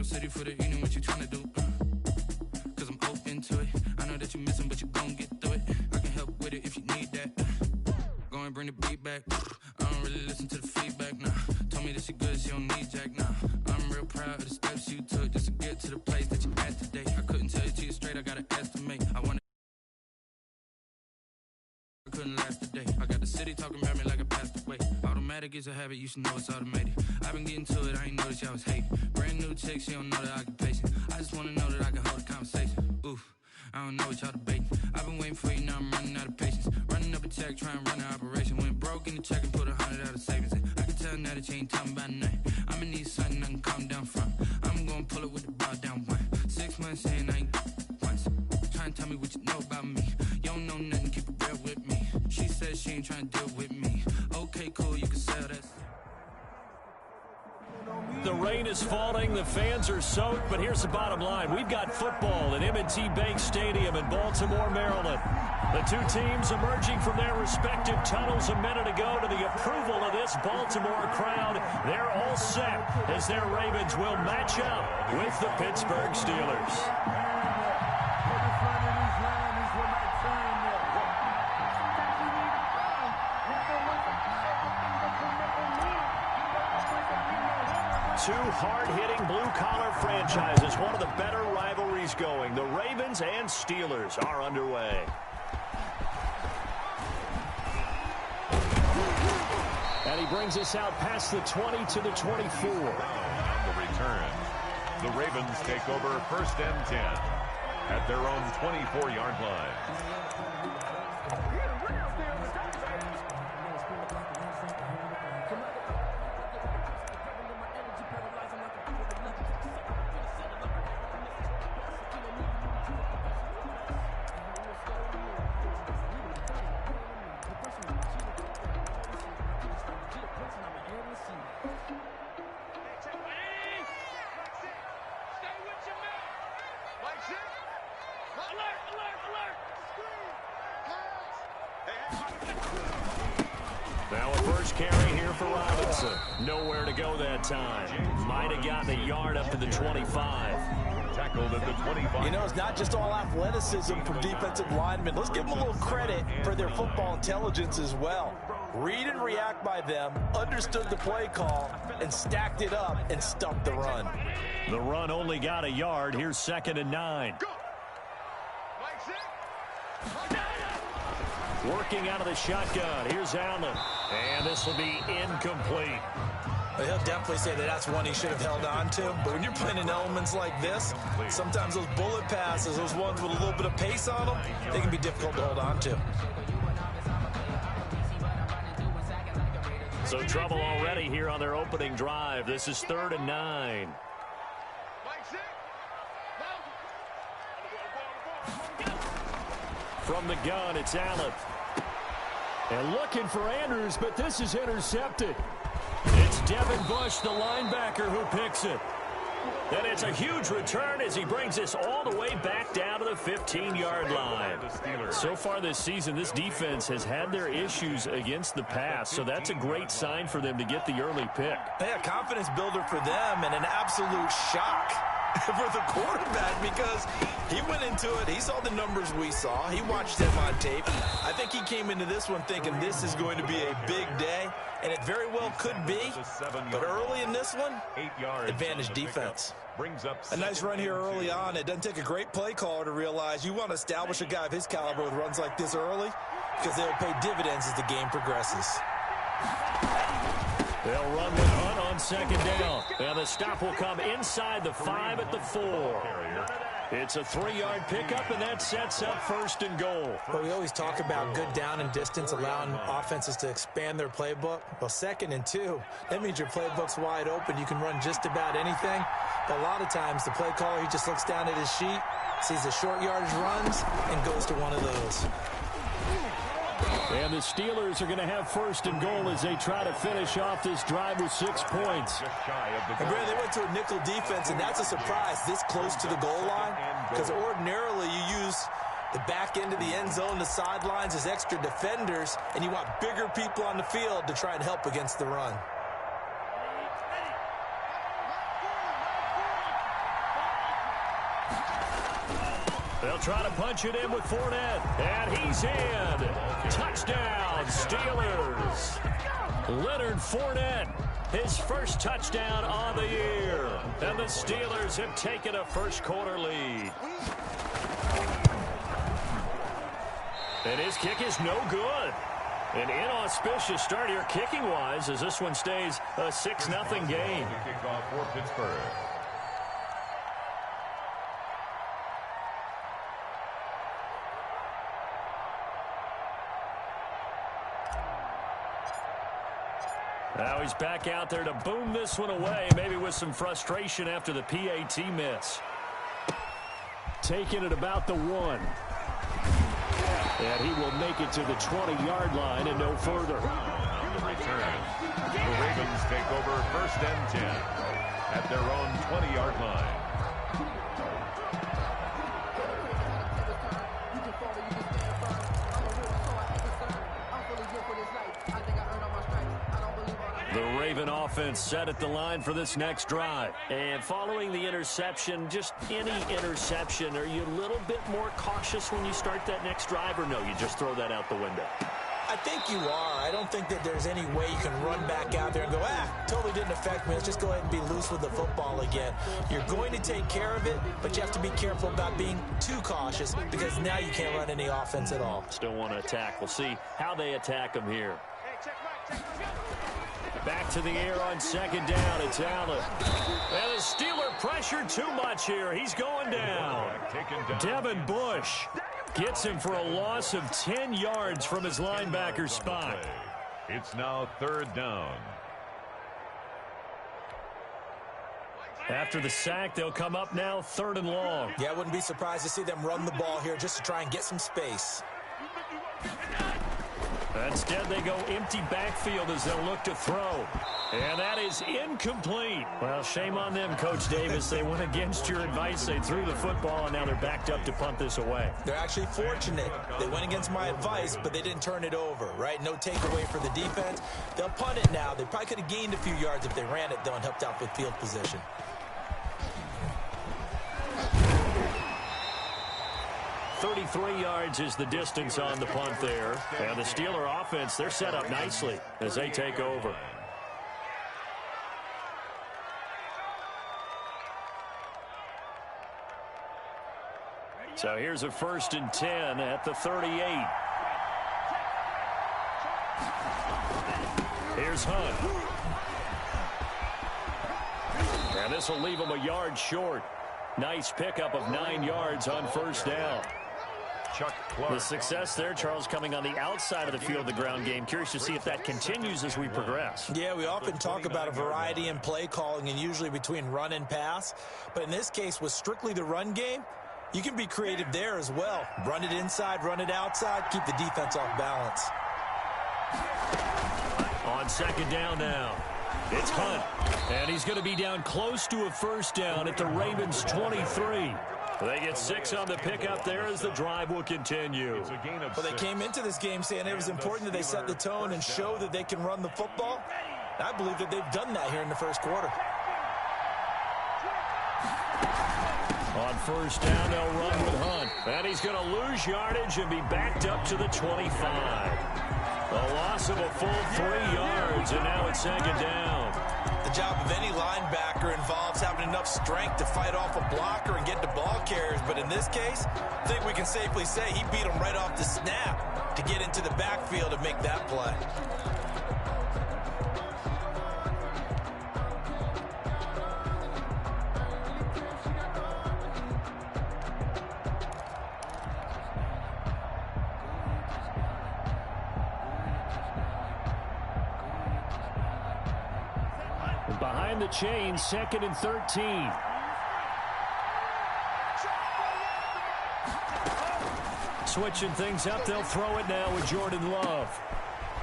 your city for the evening, what you tryna do? Cause I'm open to it. I know that you're missing, but you gon' get through it. I can help with it if you need that. Go and bring the beat back. I don't really listen to the feedback, nah. Told me that she good, she don't need jack, nah. I'm real proud of the steps you took just to get to the place that you're at today. I couldn't tell it to you straight, I gotta estimate. I couldn't last a day. I got the city talking about me like I passed away. Automatic is a habit, you should know it's automated. I've been getting to it, I ain't noticed y'all was hating. Brand new chick, she don't know the occupation. I just wanna know that I can hold a conversation. Oof, I don't know what y'all debating. I've been waiting for you, now I'm running out of patience. Running up a check, trying to run an operation. Went broke in the check and put 100 out of savings in. I can tell now that you ain't talking about nothing. I'ma need something I can calm down from. I'm gonna pull it with the bow down one. 6 months saying I ain't once. Trying to tell me what you know about me. You don't know nothing, keep it real with me. She said she ain't trying to deal with me. Okay, cool, you can sell that. The rain is falling, the fans are soaked, but here's the bottom line. We've got football at M&T Bank Stadium in Baltimore, Maryland. The two teams emerging from their respective tunnels a minute ago to the approval of this Baltimore crowd. They're all set as their Ravens will match up with the Pittsburgh Steelers. Two hard-hitting blue-collar franchises, one of the better rivalries going. The Ravens and Steelers are underway. And he brings us out past the 20 to the 24. On the return, the Ravens take over 1st and 10 at their own 24-yard line. Now a first carry here for Robinson. Nowhere to go that time. Might have gotten a yard up to the 25. Tackled at the 25. You know, it's not just all athleticism from defensive linemen. Let's give them a little credit for their football intelligence as well. Read and react by them, understood the play call, and stacked it up and stuffed the run. The run only got a yard. Here's 2nd and 9. Working out of the shotgun. Here's Allen. And this will be incomplete. Well, he'll definitely say that that's one he should have held on to. But when you're playing in elements like this, sometimes those bullet passes, those ones with a little bit of pace on them, they can be difficult to hold on to. So trouble already here on their opening drive. This is 3rd and 9. From the gun, it's Allen. And looking for Andrews, but this is intercepted. It's Devin Bush, the linebacker, who picks it. And it's a huge return as he brings us all the way back down to the 15-yard line. So far this season, this defense has had their issues against the pass, so that's a great sign for them to get the early pick. Yeah, confidence builder for them and an absolute shock for the quarterback because he went into it. He saw the numbers we saw. He watched them on tape. I think he came into this one thinking this is going to be a big day, and it very well could be. But early in this one, advantage defense. A nice run here early on. It doesn't take a great play caller to realize you want to establish a guy of his caliber with runs like this early because they'll pay dividends as the game progresses. They'll run with Hunt on 2nd down. And the stop will come inside the 5 at the 4. It's a 3-yard pickup, and that sets up 1st and goal. Well, we always talk about good down and distance, allowing offenses to expand their playbook. Well, 2nd and 2, that means your playbook's wide open. You can run just about anything. But a lot of times, the play caller, he just looks down at his sheet, sees the short yardage runs, and goes to one of those. And the Steelers are going to have 1st and goal as they try to finish off this drive with 6 points. And Brad, they went to a nickel defense, and that's a surprise this close to the goal line because ordinarily you use the back end of the end zone, the sidelines as extra defenders, and you want bigger people on the field to try and help against the run. They'll try to punch it in with Fournette. And he's in. Touchdown, Steelers. Leonard Fournette, his first touchdown on the year. And the Steelers have taken a first-quarter lead. And his kick is no good. An inauspicious start here kicking-wise as this one stays a 6-0 game. Kickoff for Pittsburgh. Now he's back out there to boom this one away, maybe with some frustration after the PAT miss. Taking it about the 1. And he will make it to the 20-yard line and no further. On the return, the Ravens take over 1st and 10 at their own 20-yard line. The Raven offense set at the line for this next drive. And following the interception, just any interception, are you a little bit more cautious when you start that next drive, or no, you just throw that out the window? I think you are. I don't think that there's any way you can run back out there and go, totally didn't affect me. Let's just go ahead and be loose with the football again. You're going to take care of it, but you have to be careful about being too cautious because now you can't run any offense at all. Still want to attack. We'll see how they attack them here. Back to the air on 2nd down. It's Allen. And the Steeler pressure too much here. He's going down. Devin Bush gets him for a loss of 10 yards from his linebacker spot. It's now 3rd down. After the sack, they'll come up now 3rd and long. Yeah, I wouldn't be surprised to see them run the ball here just to try and get some space. Instead, they go empty backfield as they'll look to throw. And that is incomplete. Well, shame on them, Coach Davis. They went against your advice. They threw the football, and now they're backed up to punt this away. They're actually fortunate. They went against my advice, but they didn't turn it over, right? No takeaway for the defense. They'll punt it now. They probably could have gained a few yards if they ran it, though, and helped out with field position. .33 yards is the distance on the punt there. And the Steeler offense, they're set up nicely as they take over. So here's a 1st and 10 at the 38. Here's Hunt. And this will leave him a yard short. Nice pickup of 9 yards on 1st down. The success there, Charles, coming on the outside of the field, the ground game. Curious to see if that continues as we progress. Yeah, we often talk about a variety in play calling and usually between run and pass. But in this case, with strictly the run game, you can be creative there as well. Run it inside, run it outside, keep the defense off balance. On 2nd down now, it's Hunt. And he's going to be down close to a 1st down at the Ravens' 23. They get 6 on the pickup there as the drive will continue. Well, they came into this game saying it was important that they set the tone and show that they can run the football. I believe that they've done that here in the 1st quarter. On 1st down, they'll run with Hunt. And he's going to lose yardage and be backed up to the 25. A loss of a full 3 yards, and now it's 2nd down. The job of any linebacker involves having enough strength to fight off a blocker and get to ball carriers. But in this case, I think we can safely say he beat him right off the snap to get into the backfield and make that play. Behind the chain, 2nd and 13. Switching things up, they'll throw it now with Jordan Love.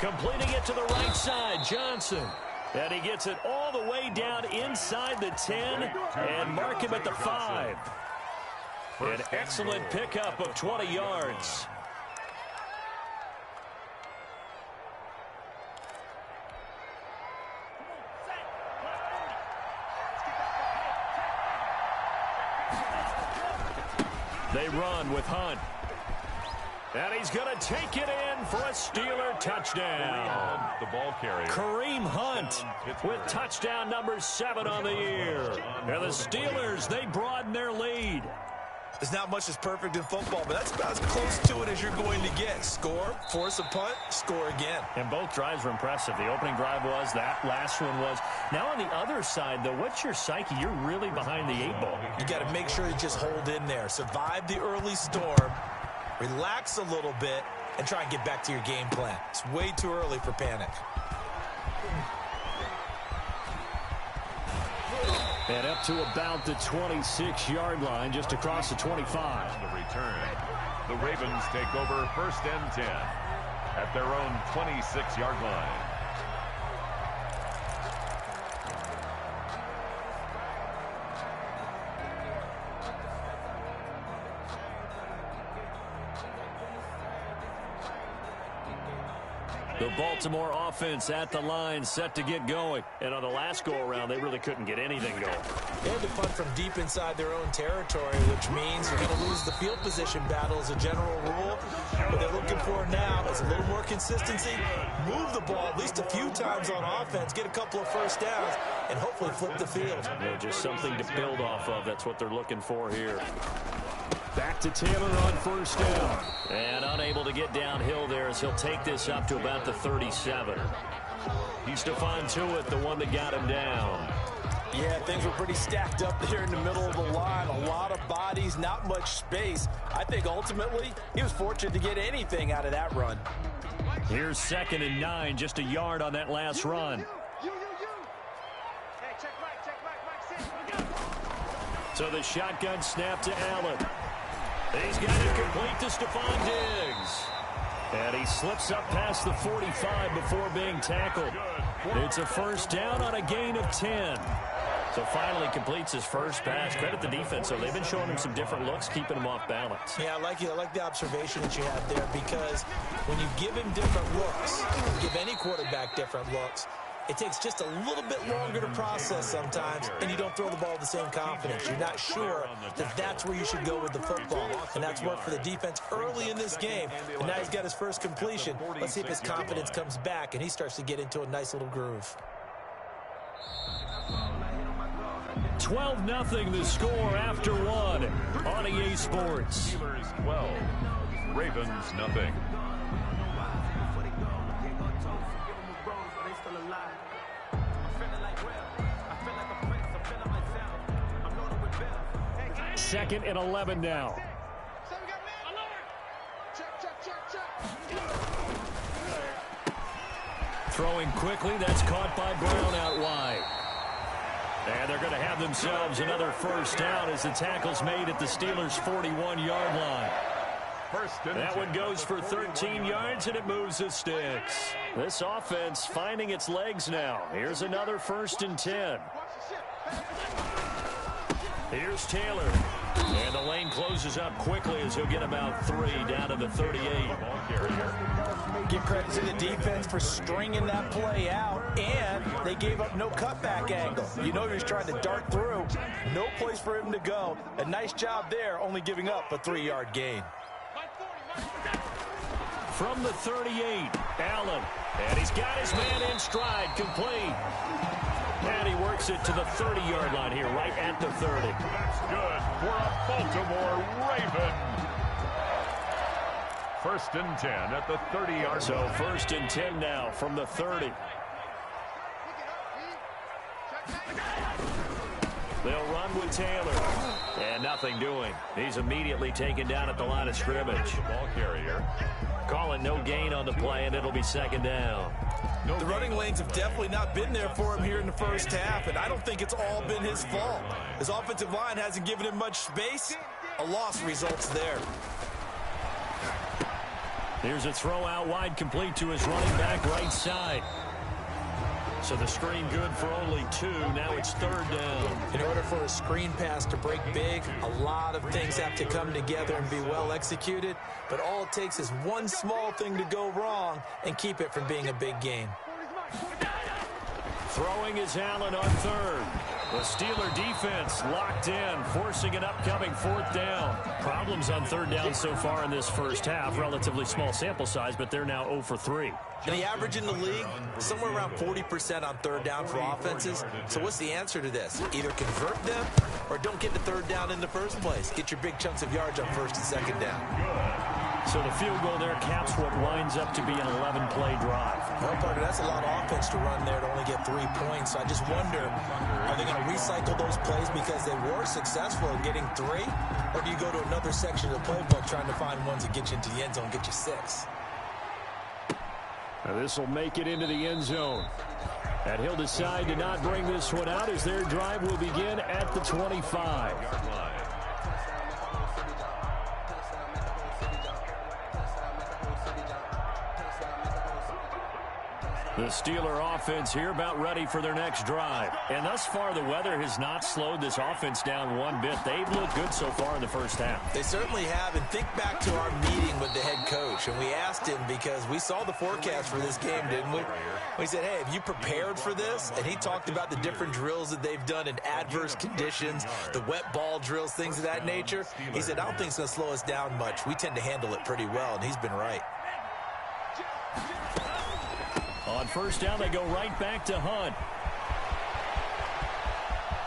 Completing it to the right side, Johnson. And he gets it all the way down inside the 10 and mark him at the 5. An excellent pickup of 20 yards. They run with Hunt. And he's going to take it in for a Steeler touchdown. The ball carrier. Kareem Hunt with touchdown number 7 on the year. And the Steelers, they broaden their lead. There's not much that's perfect in football, but that's about as close to it as you're going to get. Score, force a punt, score again. And both drives were impressive. The opening drive was, that last one was. Now on the other side, though, what's your psyche? You're really behind the 8 ball. You got to make sure you just hold in there. Survive the early storm, relax a little bit, and try and get back to your game plan. It's way too early for panic. And up to about the 26-yard line, just across the 25. The return. The Ravens take over 1st and 10 at their own 26-yard line. The Baltimore offense at the line, set to get going. And on the last go-around, they really couldn't get anything going. They had to punt from deep inside their own territory, which means you're going to lose the field position battle as a general rule. What they're looking for now is a little more consistency, move the ball at least a few times on offense, get a couple of first downs, and hopefully flip the field. Yeah, just something to build off of. That's what they're looking for here. Back to Taylor on 1st down. And unable to get downhill there as he'll take this up to about the 37. He's Stephon Tuitt, the one that got him down. Yeah, things were pretty stacked up there in the middle of the line. A lot of bodies, not much space. I think ultimately he was fortunate to get anything out of that run. Here's 2nd and 9, just a yard on that last run. So the shotgun snap to Allen. He's got it complete to Stephon Diggs. And he slips up past the 45 before being tackled. It's a 1st down on a gain of 10. So finally completes his first pass. Credit the defense. So they've been showing him some different looks, keeping him off balance. Yeah, I like the observation that you had there, because when you give him different looks, give any quarterback different looks, it takes just a little bit longer to process sometimes, and you don't throw the ball with the same confidence. You're not sure that that's where you should go with the football, and that's worked for the defense early in this game. And now he's got his first completion. Let's see if his confidence comes back, and he starts to get into a nice little groove. 12-0 the score after 1 on EA Sports. Steelers 12, Ravens nothing. Second and 11 now. Throwing quickly, that's caught by Brown out wide. And they're going to have themselves another 1st down as the tackle's made at the Steelers' 41-yard line. That one goes for 13 yards, and it moves the sticks. This offense finding its legs now. Here's another 1st and 10. Here's Taylor. And the lane closes up quickly as he'll get about 3 down to the 38. Give credit to the defense for stringing that play out, and they gave up no cutback angle. You know he was trying to dart through. No place for him to go. A nice job there, only giving up a 3-yard gain. From the 38, Allen. And he's got his man in stride, complete. And he works it to the 30-yard line here, right at the 30. That's good for a Baltimore Raven. 1st and 10 at the 30-yard So line. 1st and 10 now from the 30. They'll run with Taylor. And nothing doing. He's immediately taken down at the line of scrimmage. The ball carrier. Calling no gain on the play, and it'll be 2nd down. The running lanes have definitely not been there for him here in the first half, and I don't think it's all been his fault. His offensive line hasn't given him much space. A loss results there. Here's a throw out wide, complete to his running back right side. So the screen good for only 2. Now it's 3rd down. In order for a screen pass to break big, a lot of things have to come together and be well executed. But all it takes is one small thing to go wrong and keep it from being a big gain. Throwing is Allen on 3rd. The Steeler defense locked in, forcing an upcoming fourth down. Problems on third down so far in this first half. Relatively small sample size, but they're now 0 for 3. And the average in the league, somewhere around 40% on third down for offenses. So what's the answer to this? Either convert them or don't get the third down in the first place. Get your big chunks of yards on first and second down. So the field goal there caps what winds up to be an 11-play drive. Well, Parker, that's a lot of offense to run there to only get 3 points. So I just wonder, are they going to recycle those plays because they were successful in getting 3? Or do you go to another section of the playbook trying to find ones that get you into the end zone, get you 6? Now this will make it into the end zone. And he'll decide to not bring this one out as their drive will begin at the 25. The Steeler offense here about ready for their next drive. And thus far, the weather has not slowed this offense down one bit. They've looked good so far in the first half. They certainly have. And think back to our meeting with the head coach. And we asked him because we saw the forecast for this game, didn't we? We said, hey, have you prepared for this? And he talked about the different drills that they've done in adverse conditions, the wet ball drills, things of that nature. He said, I don't think it's going to slow us down much. We tend to handle it pretty well, and he's been right. On first down, they go right back to Hunt.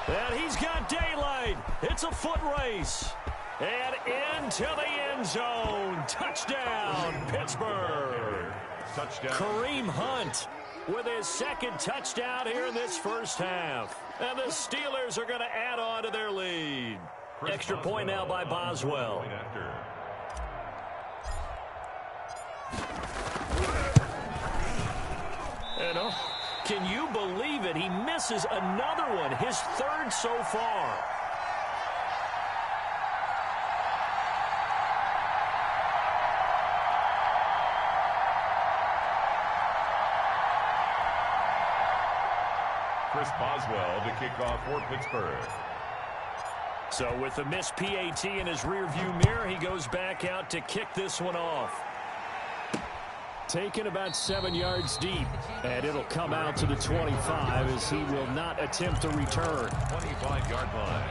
And he's got daylight. It's a foot race. And into the end zone. Touchdown, Pittsburgh. Touchdown. Kareem Hunt with his second touchdown here in this first half. And the Steelers are going to add on to their lead. Extra point now by Boswell. And can you believe it? He misses another one, his third so far. Chris Boswell to kick off for Pittsburgh. So with the missed PAT in his rearview mirror, he goes back out to kick this one off. Taken about 7 yards deep, and it'll come out to the 25 as he will not attempt to return. 25-yard line.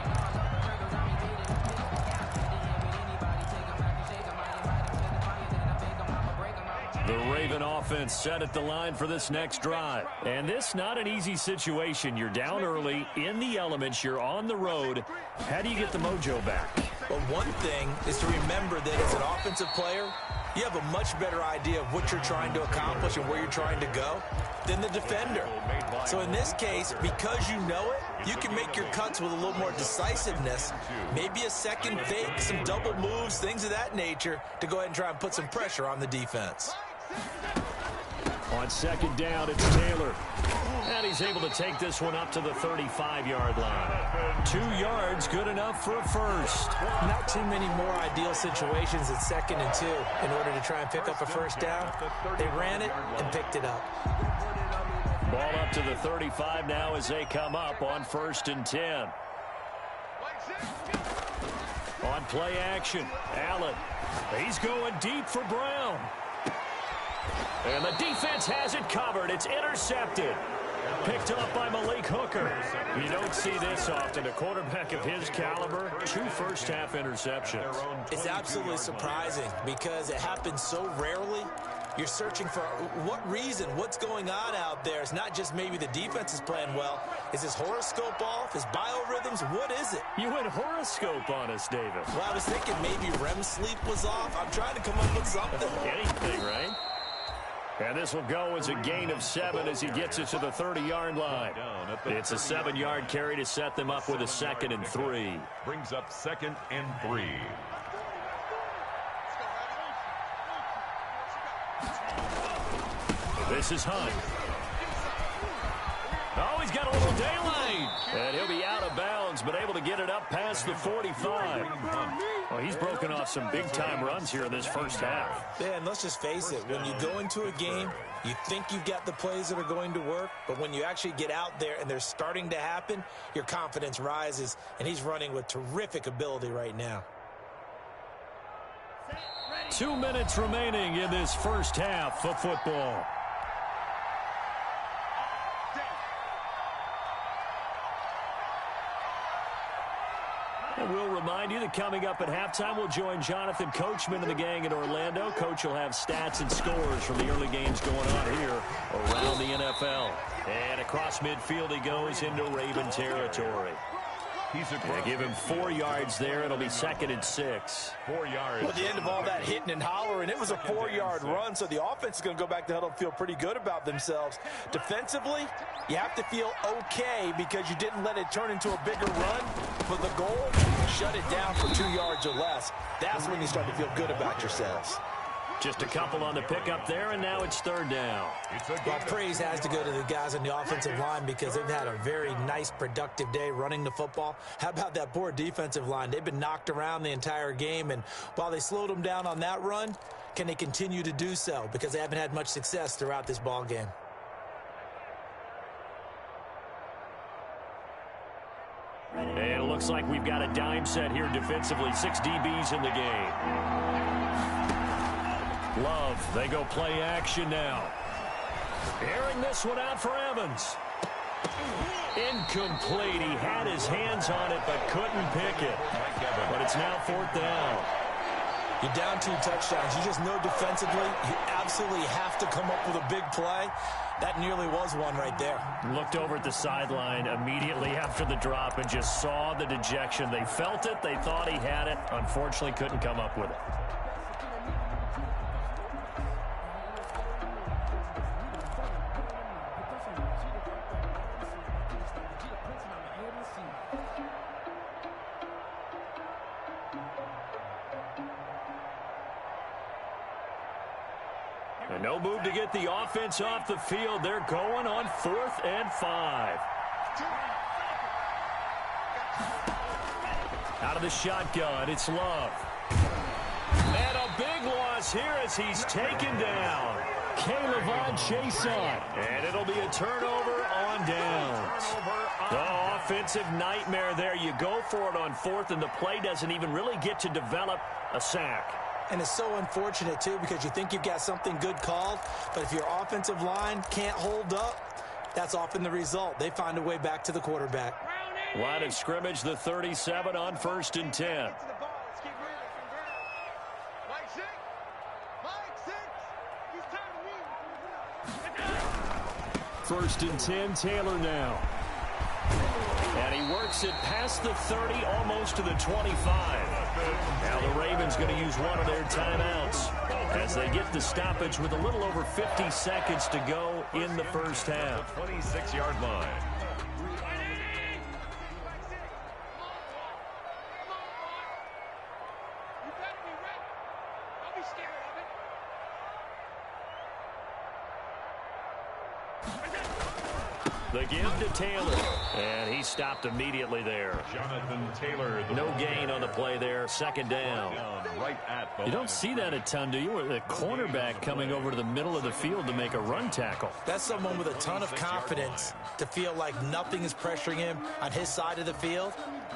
The Raven offense set at the line for this next drive. And this not an easy situation. You're down early, in the elements, you're on the road. How do you get the mojo back? Well, one thing is to remember that as an offensive player, you have a much better idea of what you're trying to accomplish and where you're trying to go than the defender. So in this case, because you know it, you can make your cuts with a little more decisiveness, maybe a second fake, some double moves, things of that nature, to go ahead and try and put some pressure on the defense. On second down, it's Taylor. And he's able to take this one up to the 35-yard line. 2 yards, good enough for a first. Not too many more ideal situations at 2nd and 2 in order to try and pick up a first down. They ran it and picked it up. Ball up to the 35 now as they come up on 1st and 10. On play action, Allen. He's going deep for Brown. And the defense has it covered. It's intercepted. Picked up by Malik Hooker. You don't see this often. A quarterback of his caliber, 2 first-half interceptions. It's absolutely surprising because it happens so rarely. You're searching for what reason, what's going on out there. It's not just maybe the defense is playing well. Is his horoscope off? His biorhythms? What is it? You went horoscope on us, David. Well, I was thinking maybe REM sleep was off. I'm trying to come up with something. Anything, right? And this will go as a gain of 7 as he gets it to the 30-yard line. It's a 7-yard carry to set them up with a 2nd and 3. Brings up 2nd and 3. This is Hunt. Oh, he's got a little daylight. And he'll be out of bounds, but able to get it up past the 45. Well, he's broken off some big-time runs here in this first half. Yeah, and let's just face it. When you go into a game, you think you've got the plays that are going to work, but when you actually get out there and they're starting to happen, your confidence rises, and he's running with terrific ability right now. 2 minutes remaining in this first half of football. remind you that coming up at halftime, we'll join Jonathan Coachman and the gang in Orlando. Coach will have stats and scores from the early games going on here around the NFL. And across midfield he goes into Raven territory. They give him 4 yards there. It'll be 2nd and 6. 4 yards. Well, at the end of all that hitting and hollering, it was a 4-yard run, so the offense is going to go back to huddle and feel pretty good about themselves. Defensively, you have to feel okay because you didn't let it turn into a bigger run. For the goal, shut it down for 2 yards or less. That's when you start to feel good about yourselves. Just a couple on the pickup there, and now it's 3rd down. Well, praise has to go to the guys on the offensive line because they've had a very nice, productive day running the football. How about that poor defensive line? They've been knocked around the entire game, and while they slowed them down on that run, can they continue to do so? Because they haven't had much success throughout this ball game. And it looks like we've got a dime set here defensively. 6 DBs in the game. Love, they go play action now. Airing this one out for Evans. Incomplete. He had his hands on it but couldn't pick it. But it's now 4th down. You're down 2 touchdowns. You just know defensively you absolutely have to come up with a big play. That nearly was one right there. Looked over at the sideline immediately after the drop and just saw the dejection. They felt it. They thought he had it. Unfortunately, couldn't come up with it. And no move to get the offense off the field. They're going on 4th and 5. Out of the shotgun, it's Love. And a big loss here as he's taken down. Caleb Chason. And it'll be a turnover on downs. The offensive nightmare there. You go for it on 4th, and the play doesn't even really get to develop a sack. And it's so unfortunate, too, because you think you've got something good called, but if your offensive line can't hold up, that's often the result. They find a way back to the quarterback. Line of scrimmage, the 37 on 1st and 10. 1st and 10, Taylor now. And he works it past the 30, almost to the 25. Now the Ravens going to use one of their timeouts as they get the stoppage with a little over 50 seconds to go in the first half. 26-yard line. The give to Taylor, and he stopped immediately there. Jonathan Taylor. No gain on the play there, 2nd down. Right at the You don't see that a ton, do you? Where the cornerback coming over to the middle of the field to make a run tackle. That's someone with a ton of confidence to feel like nothing is pressuring him on his side of the field.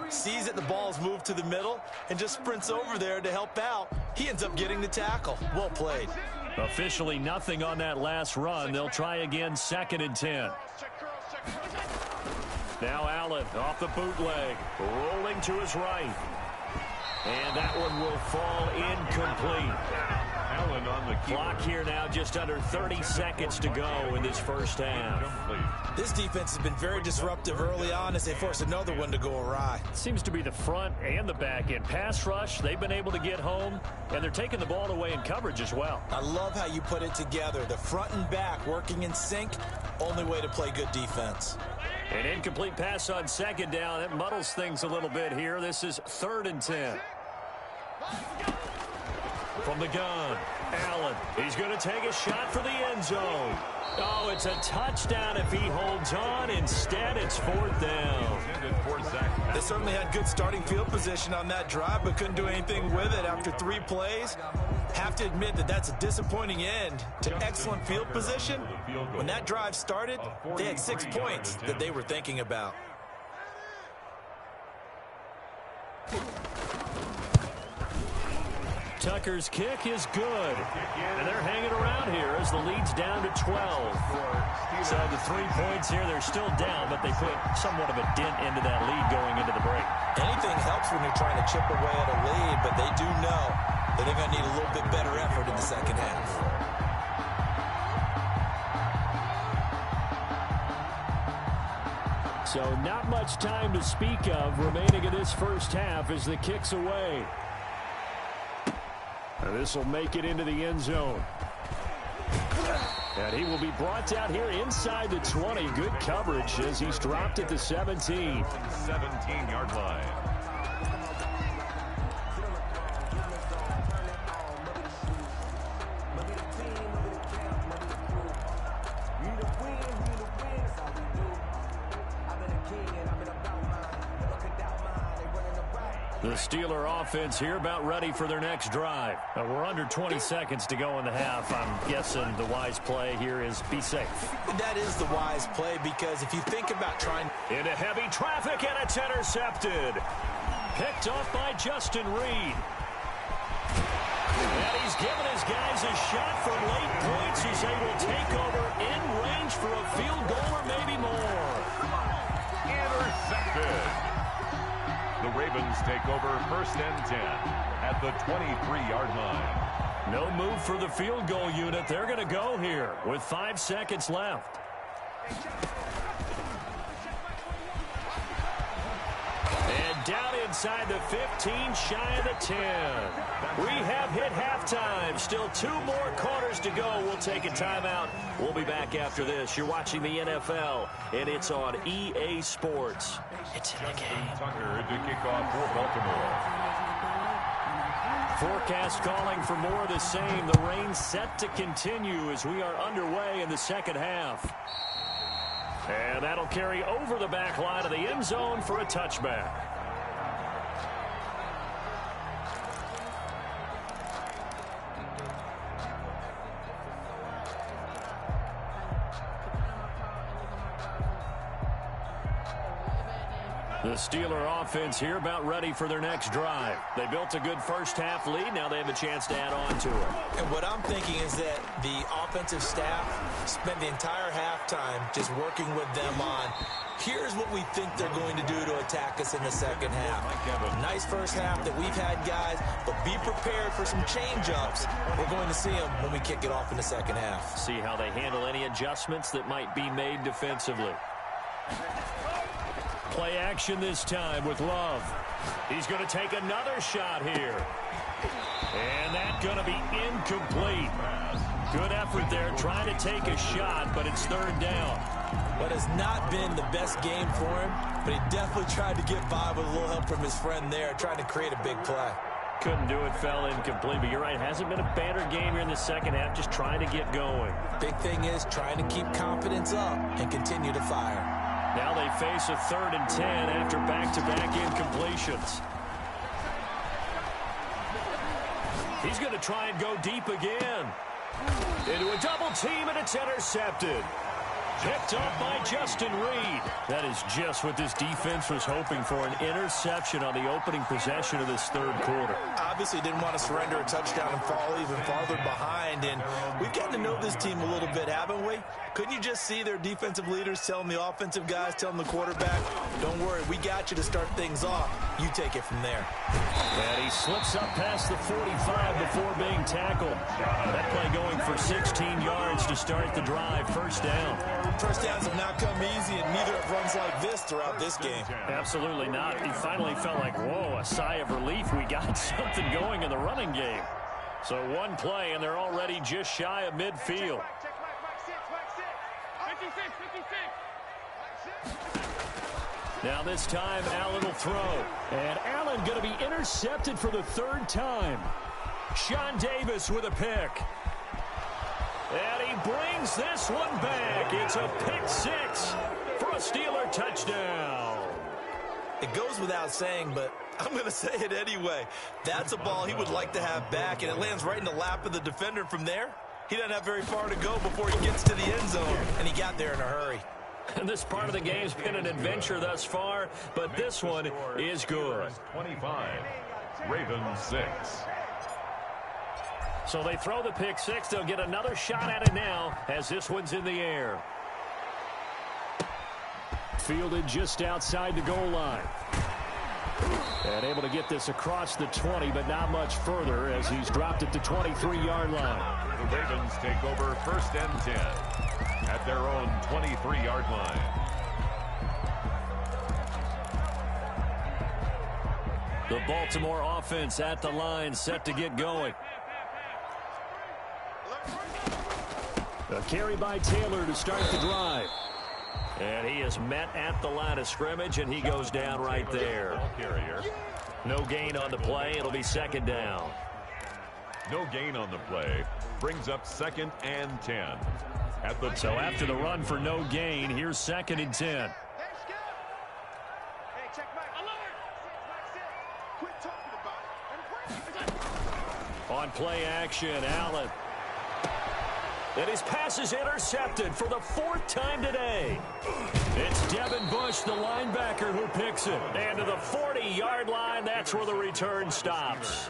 Sees that the ball's moved to the middle and just sprints over there to help out. He ends up getting the tackle. Well played. Officially nothing on that last run. They'll try again, 2nd and 10. Now Allen off the bootleg, rolling to his right. And that one will fall incomplete. Allen on the clock here now, just under 30 seconds to go in this first half. This defense has been very disruptive early on as they force another one to go awry. Seems to be the front and the back end. Pass rush, they've been able to get home, and they're taking the ball away in coverage as well. I love how you put it together. The front and back working in sync, only way to play good defense. An incomplete pass on 2nd down. That muddles things a little bit here. This is 3rd and 10. From the gun, Allen. He's going to take a shot for the end zone. Oh, it's a touchdown if he holds on. Instead, it's 4th down. They certainly had good starting field position on that drive, but couldn't do anything with it after 3 plays. Have to admit that that's a disappointing end to excellent field position. When that drive started, they had 6 points that they were thinking about. Tucker's kick is good. And they're hanging around here as the lead's down to 12. So the 3 points here, they're still down, but they put somewhat of a dent into that lead going into the break. Anything helps when you're trying to chip away at a lead, but they do know that they're going to need a little bit better effort in the second half. So not much time to speak of remaining in this first half as the kick's away. This will make it into the end zone. And he will be brought down here inside the 20. Good coverage as he's dropped at the 17. 17-yard line. The Steeler offense here about ready for their next drive. We're under 20 seconds to go in the half. I'm guessing the wise play here is be safe. That is the wise play because if you think about trying... Into heavy traffic and it's intercepted. Picked off by Justin Reed. And he's given his guys a shot from late points as they will take over in range for a field goal or maybe more. Intercepted. The Ravens take over 1st and 10 at the 23-yard line. No move for the field goal unit. They're going to go here with 5 seconds left. And down inside the 15, shy of the 10. We have hit halftime. Still 2 more quarters to go. We'll take a timeout. We'll be back after this. You're watching the NFL, and it's on EA Sports. It's in the game. Tucker to kick off for Baltimore. Forecast calling for more of the same. The rain set to continue as we are underway in the second half. And that'll carry over the back line of the end zone for a touchback. The Steeler offense here about ready for their next drive. They built a good first half lead. Now they have a chance to add on to it. And what I'm thinking is that the offensive staff spent the entire halftime just working with them on, here's what we think they're going to do to attack us in the second half. Nice first half that we've had, guys, but be prepared for some change-ups. We're going to see them when we kick it off in the second half. See how they handle any adjustments that might be made defensively. Play action this time with Love. He's going to take another shot here. And that's going to be incomplete. Good effort there trying to take a shot, but it's 3rd down. But it's not been the best game for him, but he definitely tried to get by with a little help from his friend there, trying to create a big play. Couldn't do it, fell incomplete, but you're right, hasn't been a banner game here in the second half, just trying to get going. Big thing is trying to keep confidence up and continue to fire. Now they face a 3rd and 10 after back-to-back incompletions. He's going to try and go deep again. Into a double team, and it's intercepted. Picked off by Justin Reed. That is just what this defense was hoping for, an interception on the opening possession of this 3rd quarter. Obviously didn't want to surrender a touchdown and fall even farther behind, and we've gotten to know this team a little bit, haven't we? Couldn't you just see their defensive leaders telling the offensive guys, telling the quarterback, don't worry, we got you to start things off. You take it from there. And he slips up past the 45 before being tackled. That play going for 16 yards to start the drive, 1st down. First downs have not come easy, and neither have runs like this throughout this game. Absolutely not. He finally felt like, whoa, a sigh of relief. We got something going in the running game. So 1 play, and they're already just shy of midfield. Now this time, Allen will throw. And Allen going to be intercepted for the 3rd time. Sean Davis with a pick. And he brings this one back. It's a pick 6 for a Steeler touchdown. It goes without saying, but I'm going to say it anyway. That's a ball he would like to have back, and it lands right in the lap of the defender. From there, he doesn't have very far to go before he gets to the end zone, and he got there in a hurry. And this part of the game's been an adventure thus far, but this one is good. 25, Ravens 6. So they throw the pick six. They'll get another shot at it now as this one's in the air. Fielded just outside the goal line. And able to get this across the 20, but not much further as he's dropped it to 23-yard line. The Ravens take over 1st and 10 at their own 23-yard line. The Baltimore offense at the line, set to get going. A carry by Taylor to start the drive. And he is met at the line of scrimmage, and he goes down right there. No gain on the play. It'll be 2nd down. No gain on the play. Brings up 2nd and 10. So after the run for no gain, here's 2nd and 10. On play action, Allen. And his pass is intercepted for the 4th time today. It's Devin Bush, the linebacker, who picks it. And to the 40-yard line, that's where the return stops.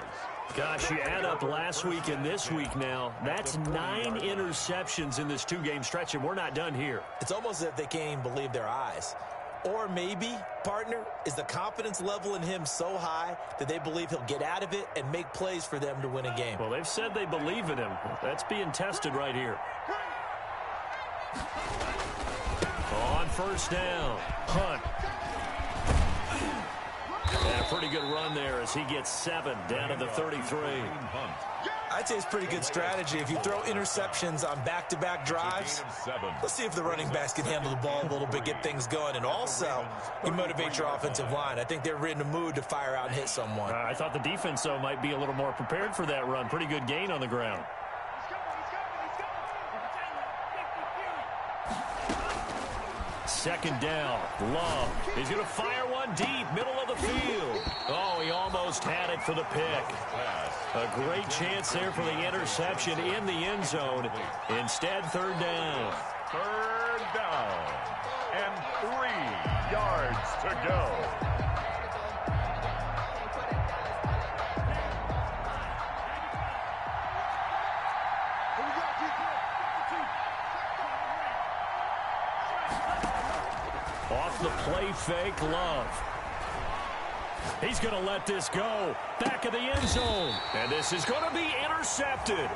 Gosh, you add up last week and this week now, that's 9 interceptions in this 2-game stretch, and we're not done here. It's almost as if they can't even believe their eyes. Or maybe, partner, is the confidence level in him so high that they believe he'll get out of it and make plays for them to win a game. Well, they've said they believe in him. That's being tested right here. On 1st down, Hunt. And a pretty good run there as he gets 7 down to the 33. I'd say it's pretty good strategy. If you throw interceptions on back-to-back drives, let's see if the running backs can handle the ball a little bit, get things going. And also, you motivate your offensive line. I think they're in a mood to fire out and hit someone. I thought the defense, though, might be a little more prepared for that run. Pretty good gain on the ground. Second down, Love. He's going to fire one deep, middle of the field. Oh, he almost had it for the pick. A great chance there for the interception in the end zone. Instead, 3rd down. 3rd down. And 3 yards to go. Off the play fake, Love. He's going to let this go. Back of the end zone. And this is going to be intercepted.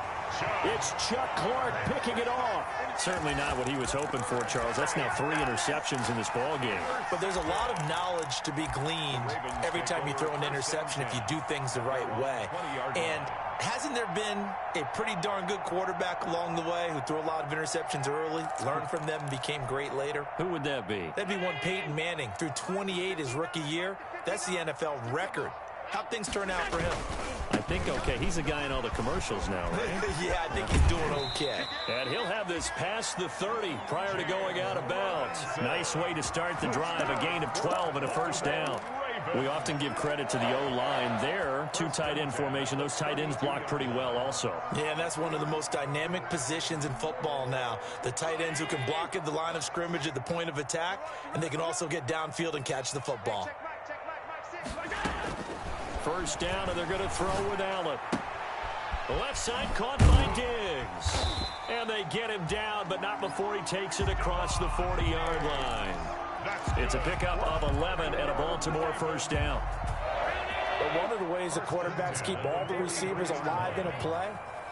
It's Chuck Clark picking it off. Certainly not what he was hoping for, Charles. That's now 3 interceptions in this ball game. But there's a lot of knowledge to be gleaned every time you throw an interception if you do things the right way. And hasn't there been a pretty darn good quarterback along the way who threw a lot of interceptions early, learned from them, and became great later? Who would that be? That'd be one Peyton Manning. Threw 28 his rookie year. That's the NFL record. How'd things turn out for him? I think okay. He's a guy in all the commercials now, right? Yeah, I think he's doing okay. And he'll have this past the 30 prior to going out of bounds. Nice way to start the drive. A gain of 12 and a 1st down. We often give credit to the O-line there. 2 tight end formation. Those tight ends block pretty well also. Yeah, and that's one of the most dynamic positions in football now. The tight ends who can block at the line of scrimmage at the point of attack, and they can also get downfield and catch the football. 1st down, and they're going to throw with Allen. The left side caught by Diggs. And they get him down, but not before he takes it across the 40-yard line. It's a pickup of 11 and a Baltimore 1st down. But one of the ways the quarterbacks keep all the receivers alive in a play,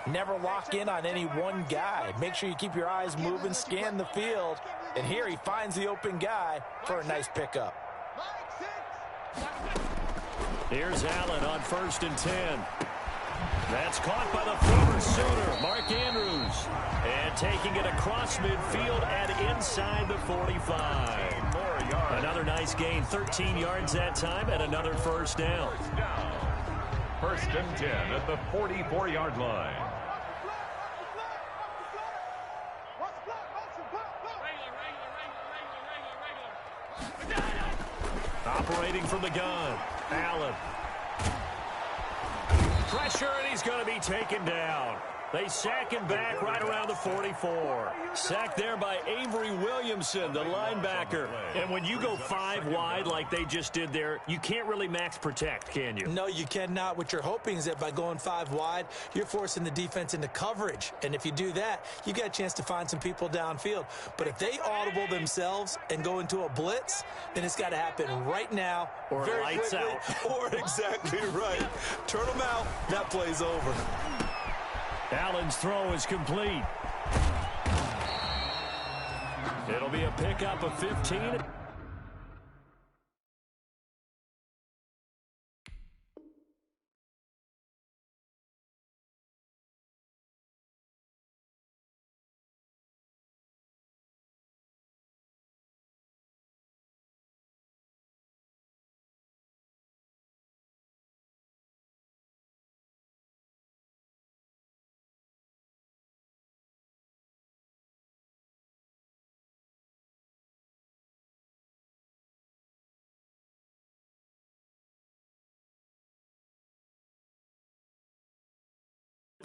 never lock in on any one guy. Make sure you keep your eyes moving, scan the field. And here he finds the open guy for a nice pickup. Here's Allen on 1st and 10. That's caught by the former Sooner, Mark Andrews. And taking it across midfield and inside the 45. Another nice gain, 13 yards that time, and another 1st down. 1st and 10 at the 44-yard line. Operating from the gun, Allen. Pressure, and he's going to be taken down. They sack him back right around the 44. Sacked there by Avery Williamson, the linebacker. And when you go 5 wide like they just did there, you can't really max protect, can you? No, you cannot. What you're hoping is that by going 5 wide, you're forcing the defense into coverage. And if you do that, you got a chance to find some people downfield. But if they audible themselves and go into a blitz, then it's got to happen right now. Or very lights quickly, out. Or exactly right. Turn them out. That play's over. Allen's throw is complete. It'll be a pickup of 15.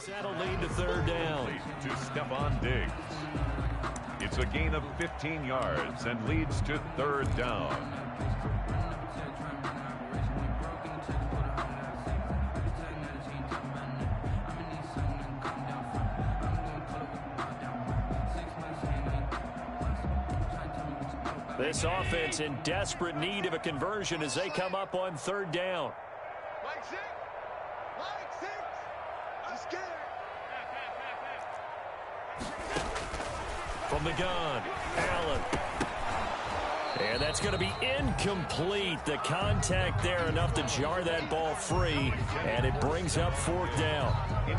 That'll lead to third down. To Stephon Diggs. It's a gain of 15 yards and leads to third down. This offense in desperate need of a conversion as they come up on third down. From the gun, Allen. And that's going to be incomplete. The contact there enough to jar that ball free, and it brings up fourth down.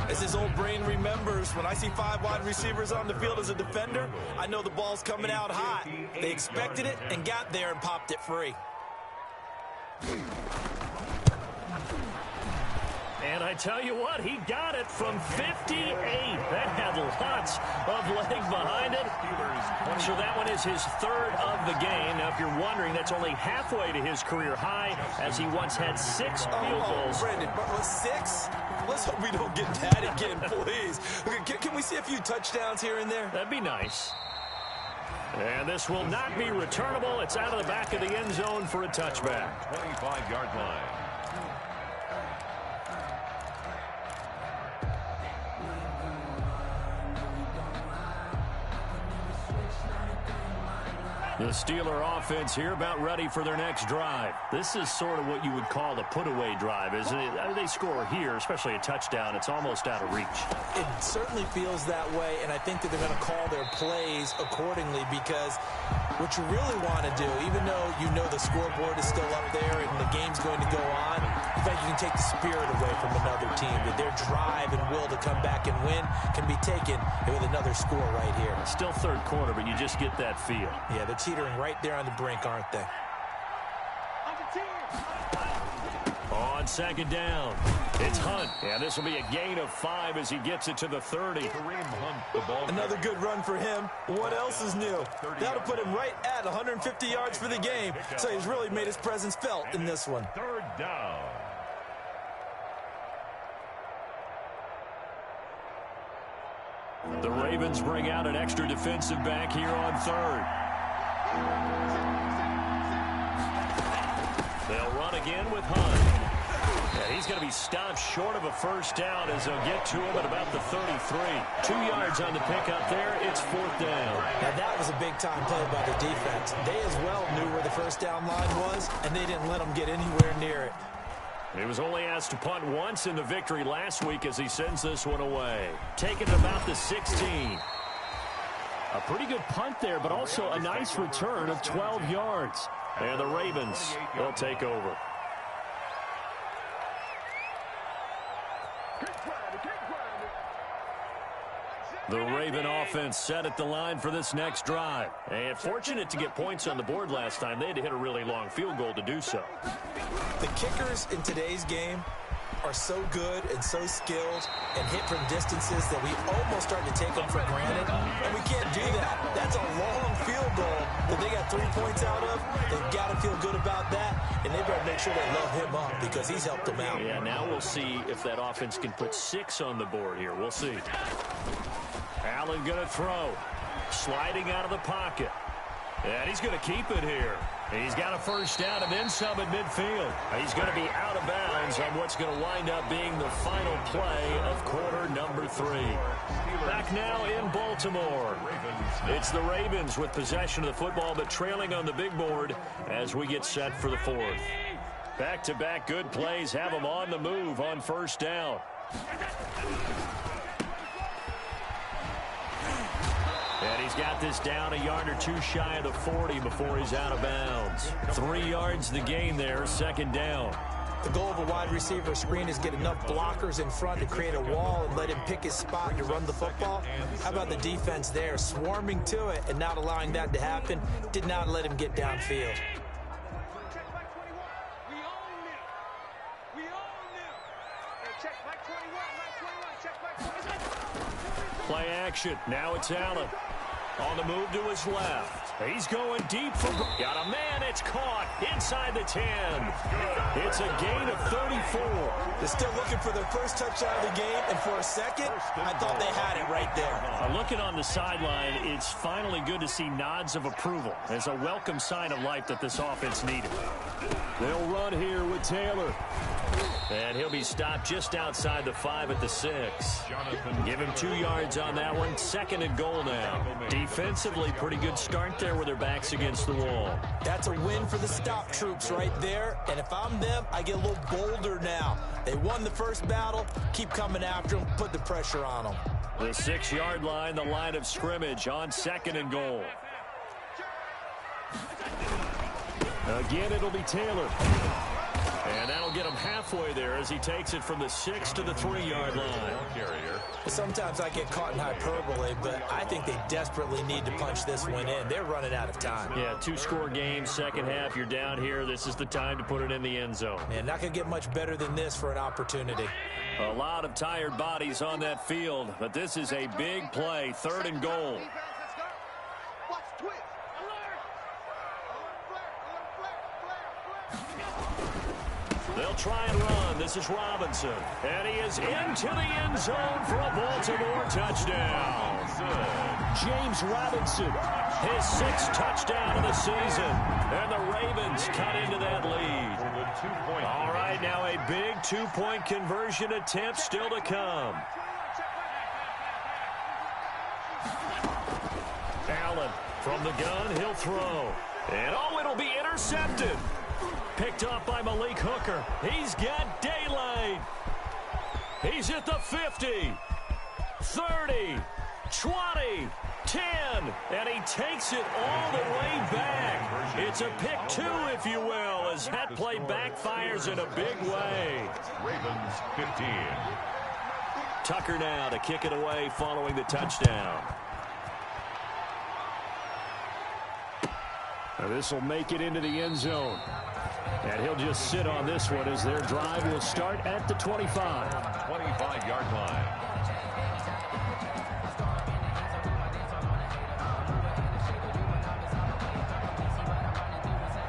As his old brain remembers, when I see 5 wide receivers on the field as a defender, I know the ball's coming out hot. They expected it and got there and popped it free. And I tell you what, he got it from 58. That had lots of leg behind it. So that one is his third of the game. Now, if you're wondering, that's only halfway to his career high, as he once had 6 field goals. Brandon, but 6? Let's hope we don't get that again, please. Can we see a few touchdowns here and there? That'd be nice. And this will not be returnable. It's out of the back of the end zone for a touchback. 25-yard line. The Steeler offense here about ready for their next drive. This is sort of what you would call the put-away drive, isn't it? They score here, especially a touchdown. It's almost out of reach. It certainly feels that way, and I think that they're going to call their plays accordingly, because what you really want to do, even though you know the scoreboard is still up there and the game's going to go on, in fact, you can take the spirit away from another team. That their drive and will to come back and win can be taken with another score right here. Still third quarter, but you just get that feel. Yeah, they're teetering right there on the brink, aren't they? On second down, it's Hunt. And this will be a gain of 5 as he gets it to the 30. Kareem Hunt, the ball. Another good run for him. What else is new? That'll put him right at 150 yards for the game. So he's really made his presence felt in this one. Third down. The Ravens bring out an extra defensive back here on third. They'll run again with Hunt. And he's going to be stopped short of a first down as they'll get to him at about the 33. 2 yards on the pickup there. It's fourth down. Now that was a big-time play by the defense. They as well knew where the first down line was, and they didn't let them get anywhere near it. He was only asked to punt once in the victory last week as he sends this one away. Taking about the 16. A pretty good punt there, but also a nice return of 12 yards. And the Ravens, they'll take over. The Raven offense set at the line for this next drive. And fortunate to get points on the board last time. They had to hit a really long field goal to do so. The kickers in today's game are so good and so skilled and hit from distances that we almost start to take them for granted, and we can't do that. That's a long field goal that they got 3 points out of. They've got to feel good about that, and they better make sure they load him up because he's helped them out. Yeah, now we'll see if that offense can put 6 on the board here. We'll see. Allen going to throw. Sliding out of the pocket. And he's going to keep it here. He's got a first down and then some at midfield. He's going to be out of bounds on what's going to wind up being the final play of quarter number 3. Back now in Baltimore. It's the Ravens with possession of the football, but trailing on the big board as we get set for the 4th. Back-to-back good plays have them on the move on first down. And he's got this down a yard or 2 shy of the 40 before he's out of bounds. 3 yards the gain there, second down. The goal of a wide receiver screen is get enough blockers in front to create a wall and let him pick his spot to run the football. How about the defense there, swarming to it and not allowing that to happen? Did not let him get downfield. Play action. Now it's Allen. On the move to his left. He's going deep for... Got a man. It's caught inside the 10. It's a gain of 34. They're still looking for their first touchdown of the game, and for a second, I thought they had it right there. Looking on the sideline, it's finally good to see nods of approval. It's a welcome sign of life that this offense needed. They'll run here with Taylor. And he'll be stopped just outside the 5 at the 6. Give him 2 yards on that one. Second and goal now. Defensively, pretty good start there with their backs against the wall. That's a win for the stop troops right there. And if I'm them, I get a little bolder now. They won the first battle. Keep coming after them. Put the pressure on them. The 6-yard line, the line of scrimmage on second and goal. Again, it'll be Taylor. And that'll get him halfway there as he takes it from the 6 to the 3-yard line. Sometimes I get caught in hyperbole, but I think they desperately need to punch this one in. They're running out of time. Yeah, 2-score game, second half, you're down here. This is the time to put it in the end zone. Man, not going to get much better than this for an opportunity. A lot of tired bodies on that field, but this is a big play, third and goal. They'll try and run. This is Robinson. And he is into the end zone for a Baltimore touchdown. James Robinson, his 6th touchdown of the season. And the Ravens cut into that lead. All right, now a big 2-point conversion attempt still to come. Allen from the gun, he'll throw. And oh, it'll be intercepted. Picked off by Malik Hooker. He's got daylight. He's at the 50, 30, 20, 10, and he takes it all the way back. It's a pick 2, if you will, as that play backfires in a big way. Ravens 15. Tucker now to kick it away following the touchdown. Now this will make it into the end zone. And he'll just sit on this one as their drive will start at the 25. 25-yard line.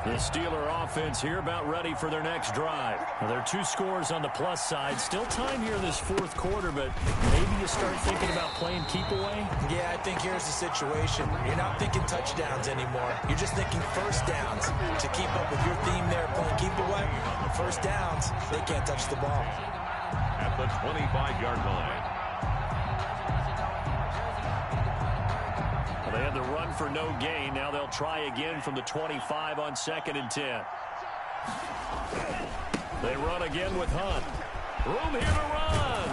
The Steeler offense here about ready for their next drive. Now, there are 2 scores on the plus side. Still time here in this 4th quarter, but maybe you start thinking about playing keep away? Yeah, I think here's the situation. You're not thinking touchdowns anymore. You're just thinking first downs. To keep up with your theme there, playing keep away, first downs, they can't touch the ball. At the 25-yard line. They had the run for no gain. Now they'll try again from the 25 on 2nd and 10. They run again with Hunt. Room here to run.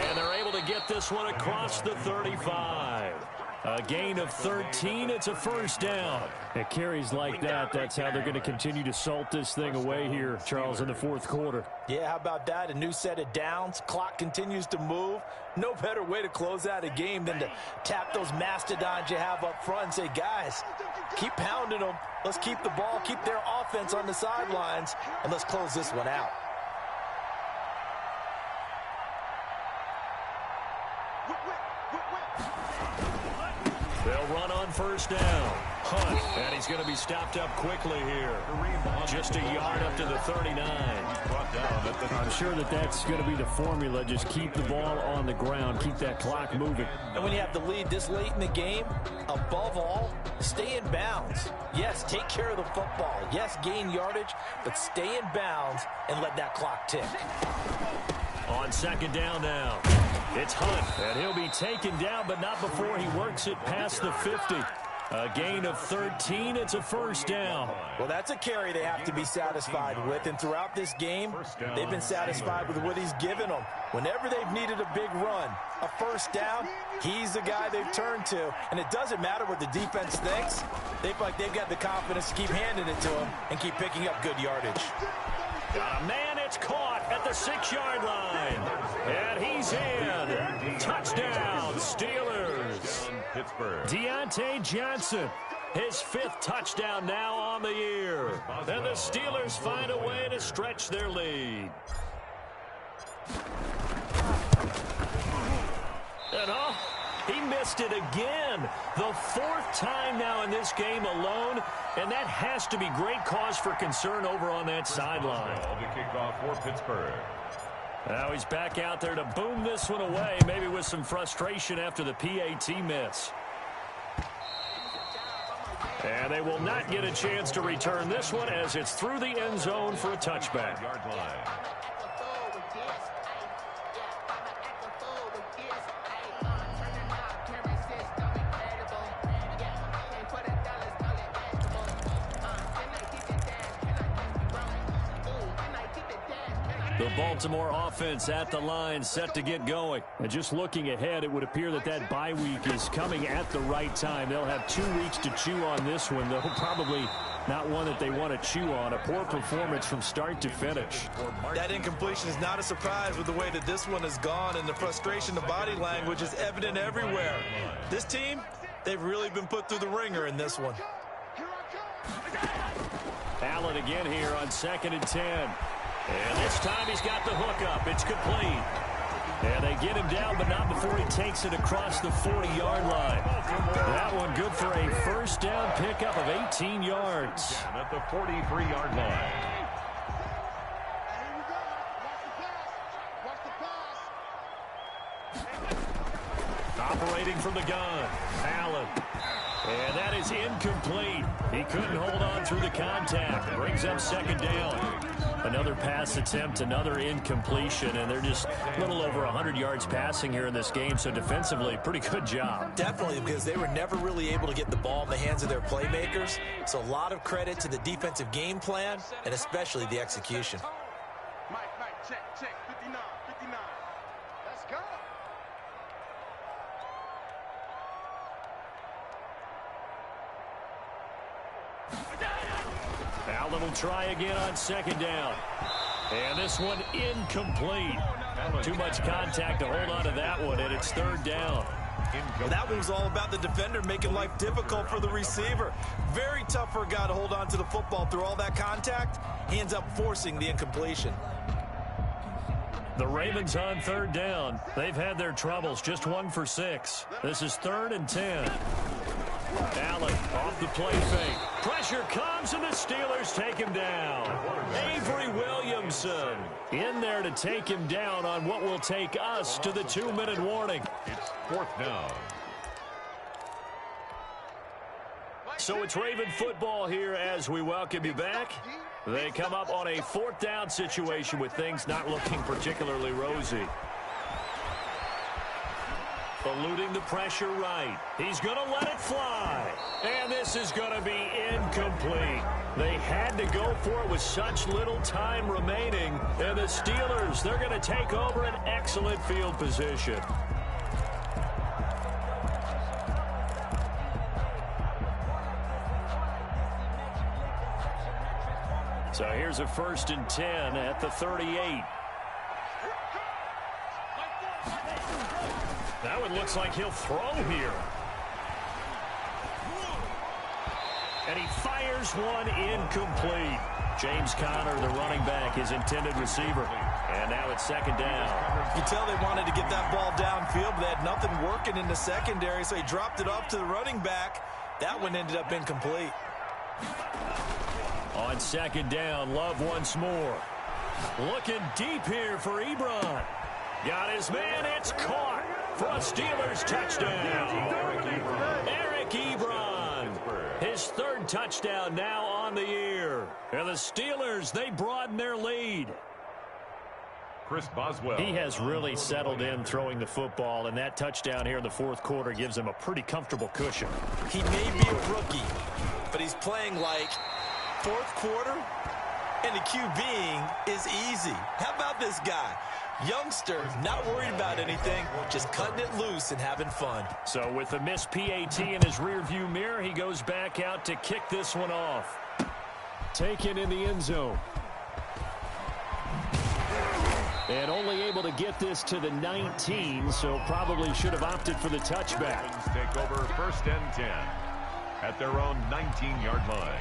And they're able to get this one across the 35. A gain of 13. It's a first down. It carries like that. That's how they're going to continue to salt this thing away here, Charles, in the 4th quarter. Yeah, how about that? A new set of downs. Clock continues to move. No better way to close out a game than to tap those mastodons you have up front and say, guys, keep pounding them. Let's keep the ball, keep their offense on the sidelines, and let's close this one out. They'll run on first down. Hunt, and he's going to be stopped up quickly here. Just a yard up to the 39. I'm sure that's going to be the formula. Just keep the ball on the ground. Keep that clock moving. And when you have the lead this late in the game, above all, stay in bounds. Yes, take care of the football. Yes, gain yardage, but stay in bounds and let that clock tick. On second down now, it's Hunt, and he'll be taken down, but not before he works it past the 50. A gain of 13, it's a first down. Well, that's a carry they have to be satisfied with, and throughout this game, they've been satisfied with what he's given them. Whenever they've needed a big run, a first down, he's the guy they've turned to, and it doesn't matter what the defense thinks. They feel like they've got the confidence to keep handing it to him and keep picking up good yardage. Got a man, it's caught at the 6-yard line, and he's in. Touchdown, Steelers. Pittsburgh. Deontay Johnson, his 5th touchdown now on the year. And the Steelers find a way to stretch their lead. And he missed it again. The 4th time now in this game alone, and that has to be great cause for concern over on that sideline. The kickoff for Pittsburgh. Now he's back out there to boom this one away, maybe with some frustration after the PAT miss. And they will not get a chance to return this one as it's through the end zone for a touchback. Yard line. The Baltimore offense at the line, set to get going. And just looking ahead, it would appear that bye week is coming at the right time. They'll have 2 weeks to chew on this one, though probably not one that they want to chew on. A poor performance from start to finish. That incompletion is not a surprise with the way that this one has gone, and the frustration, the body language is evident everywhere. This team, they've really been put through the ringer in this one. Allen again here on 2nd and 10. And this time he's got the hook up. It's complete. And they get him down, but not before he takes it across the 40-yard line. That one good for a first down pickup of 18 yards. At the 43-yard line. Operating from the gun, Allen. And that is incomplete. He couldn't hold on through the contact. Brings up 2nd down. Another pass attempt, another incompletion, and they're just a little over 100 yards passing here in this game, so defensively, pretty good job. Definitely, because they were never really able to get the ball in the hands of their playmakers, so a lot of credit to the defensive game plan, and especially the execution. Mike, check, 59, 59. Let's go. Allen will try again on 2nd down. And this one incomplete. Too much contact to hold on to that one, and it's 3rd down. Well, that one was all about the defender making life difficult for the receiver. Very tough for a guy to hold on to the football through all that contact. He ends up forcing the incompletion. The Ravens on 3rd down. They've had their troubles, just 1 for 6. This is 3rd and 10. Allen off the play fake. Pressure comes, and the Steelers take him down. Avery Williamson in there to take him down on what will take us to the 2-minute warning. It's 4th down. So it's Raven football here as we welcome you back. They come up on a 4th down situation with things not looking particularly rosy. Eluding the pressure right. He's going to let it fly. And this is going to be incomplete. They had to go for it with such little time remaining. And the Steelers, they're going to take over an excellent field position. So here's a 1st and 10 at the 38. That one looks like he'll throw here. And he fires one incomplete. James Conner, the running back, his intended receiver. And now it's second down. You tell they wanted to get that ball downfield, but they had nothing working in the secondary, so he dropped it off to the running back. That one ended up incomplete. On second down, Love once more. Looking deep here for Ebron. Got his man, it's caught for a Steelers touchdown. Eric Ebron, his third touchdown now on the year. And the Steelers, they broaden their lead. Chris Boswell. He has really settled in throwing the football, and that touchdown here in the fourth quarter gives him a pretty comfortable cushion. He may be a rookie, but he's playing like fourth quarter, and the QBing is easy. How about this guy? Youngster, not worried about anything, just cutting it loose and having fun. So with the missed PAT in his rearview mirror, he goes back out to kick this one off. Taken in the end zone. And only able to get this to the 19, so probably should have opted for the touchback. Ravens take over first and 10 at their own 19-yard line.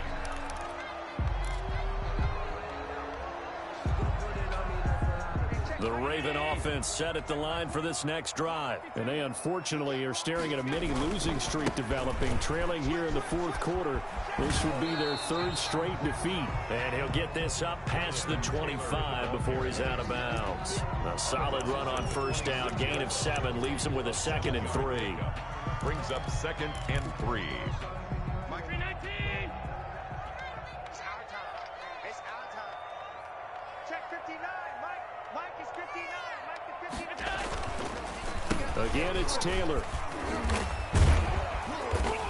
The Raven offense set at the line for this next drive. And they unfortunately are staring at a mini losing streak developing, trailing here in the fourth quarter. This would be their third straight defeat. And he'll get this up past the 25 before he's out of bounds. A solid run on first down. Gain of 7 leaves him with a 2nd and 3. Brings up 2nd and 3. Mike 319. It's our time. It's our time. Check 59. Mike is 59. Mike is 59. Again, it's Taylor.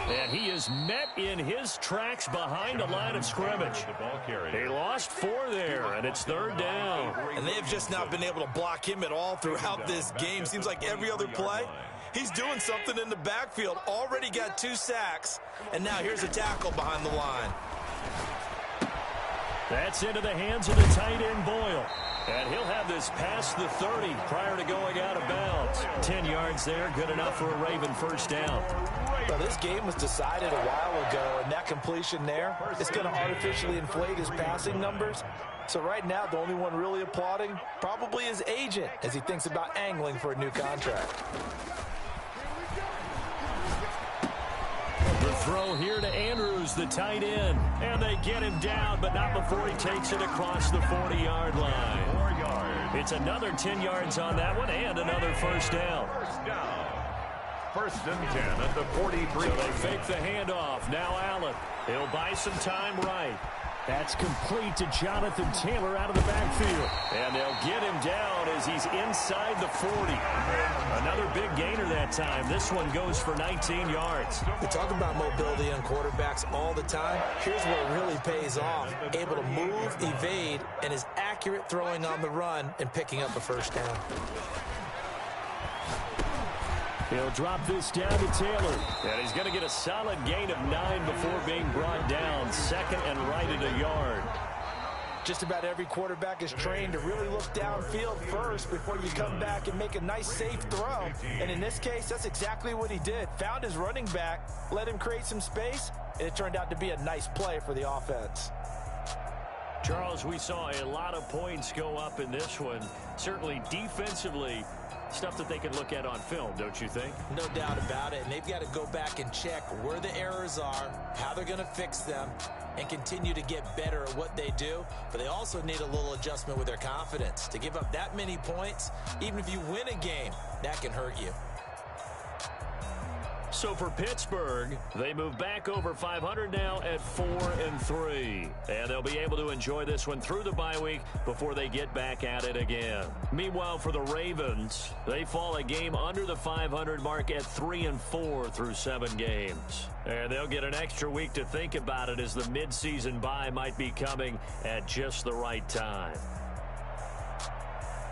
And he is met in his tracks behind the line of scrimmage. They lost 4 there, and it's third down. And they have just not been able to block him at all throughout this game. Seems like every other play, he's doing something in the backfield. Already got 2 sacks, and now here's a tackle behind the line. That's into the hands of the tight end, Boyle. And he'll have this past the 30 prior to going out of bounds. 10 yards there, good enough for a Raven first down. Well, this game was decided a while ago, and that completion there is going to artificially inflate his passing numbers. So right now, the only one really applauding probably his agent as he thinks about angling for a new contract. The throw here to Andrews, the tight end. And they get him down, but not before he takes it across the 40-yard line. 4 yards. It's another 10 yards on that one and another first down. First down. First and 10 at the 43. So they fake the handoff. Now Allen. He'll buy some time right. That's complete to Jonathan Taylor out of the backfield. And they'll get him down as he's inside the 40. Another big gainer that time. This one goes for 19 yards. We talk about mobility on quarterbacks all the time. Here's where it really pays off. Able to move, evade, and is accurate throwing on the run and picking up a first down. He'll drop this down to Taylor. And he's going to get a solid gain of 9 before being brought down. 2nd and right at a yard. Just about every quarterback is trained to really look downfield first before you come back and make a nice, safe throw. And in this case, that's exactly what he did. Found his running back, let him create some space, and it turned out to be a nice play for the offense. Charles, we saw a lot of points go up in this one. Certainly defensively, stuff that they can look at on film, don't you think? No doubt about it. And they've got to go back and check where the errors are, how they're going to fix them, and continue to get better at what they do. But they also need a little adjustment with their confidence. To give up that many points, even if you win a game, that can hurt you. So for Pittsburgh, they move back over 500 now at 4-3. And they'll be able to enjoy this one through the bye week before they get back at it again. Meanwhile, for the Ravens, they fall a game under the 500 mark at 3-4 through 7 games. And they'll get an extra week to think about it as the midseason bye might be coming at just the right time.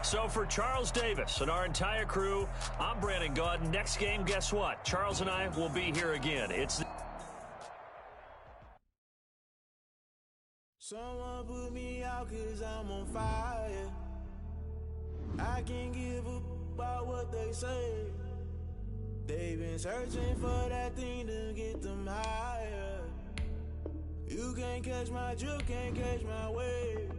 So for Charles Davis and our entire crew, I'm Brandon Gaudin. Next game, guess what? Charles and I will be here again. It's Someone put me out 'cause I'm on fire. I can't give up about what they say. They've been searching for that thing to get them higher. You can't catch my drift, can't catch my wave.